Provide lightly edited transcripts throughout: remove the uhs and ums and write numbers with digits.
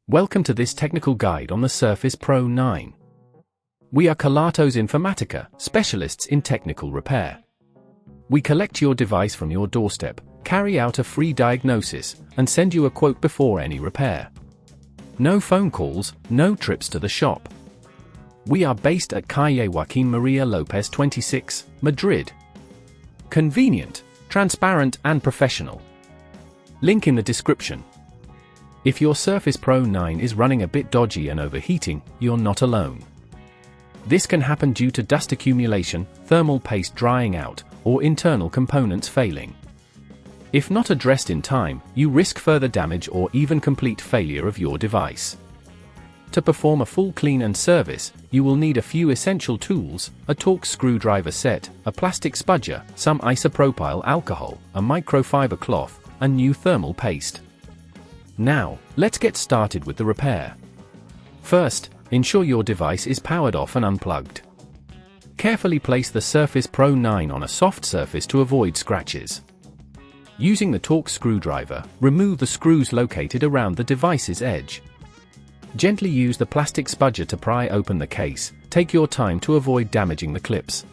Welcome to this technical guide on the Surface Pro 9. We are Kelatos Informatica, specialists in technical repair. We collect your device from your doorstep, carry out a free diagnosis, and send you a quote before any repair. No phone calls, no trips to the shop. We are based at Calle Joaquín María López 26, Madrid. Convenient, transparent and professional. Link in the description. If your Surface Pro 9 is running a bit dodgy and overheating, you're not alone. This can happen due to dust accumulation, thermal paste drying out, or internal components failing. If not addressed in time, you risk further damage or even complete failure of your device. To perform a full clean and service, you will need a few essential tools: a Torx screwdriver set, a plastic spudger, some isopropyl alcohol, a microfiber cloth, and new thermal paste. Now, let's get started with the repair. First, ensure your device is powered off and unplugged. Carefully place the Surface Pro 9 on a soft surface to avoid scratches. Using the Torx screwdriver, remove the screws located around the device's edge. Gently use the plastic spudger to pry open the case. Take your time to avoid damaging the clips.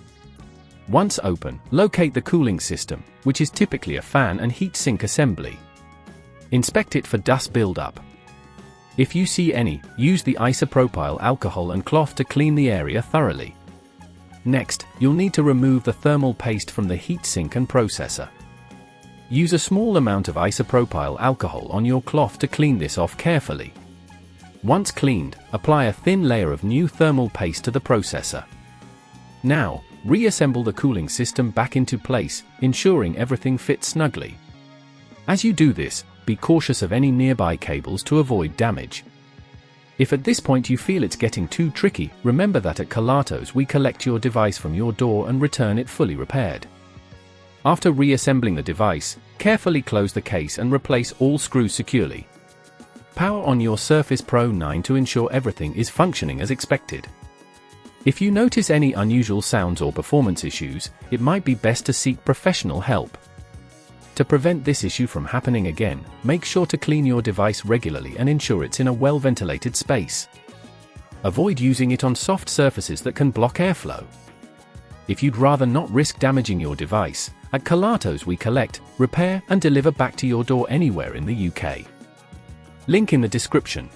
Once open, locate the cooling system, which is typically a fan and heat sink assembly. Inspect it for dust buildup. If you see any, use the isopropyl alcohol and cloth to clean the area thoroughly. Next, you'll need to remove the thermal paste from the heat sink and processor. Use a small amount of isopropyl alcohol on your cloth to clean this off carefully. Once cleaned, apply a thin layer of new thermal paste to the processor. Now, reassemble the cooling system back into place, ensuring everything fits snugly. As you do this, be cautious of any nearby cables to avoid damage. If at this point you feel it's getting too tricky, remember that at Kelatos we collect your device from your door and return it fully repaired. After reassembling the device, carefully close the case and replace all screws securely. Power on your Surface Pro 9 to ensure everything is functioning as expected. If you notice any unusual sounds or performance issues, it might be best to seek professional help. To prevent this issue from happening again, make sure to clean your device regularly and ensure it's in a well-ventilated space. Avoid using it on soft surfaces that can block airflow. If you'd rather not risk damaging your device, at Kelatos we collect, repair and deliver back to your door anywhere in the UK. Link in the description.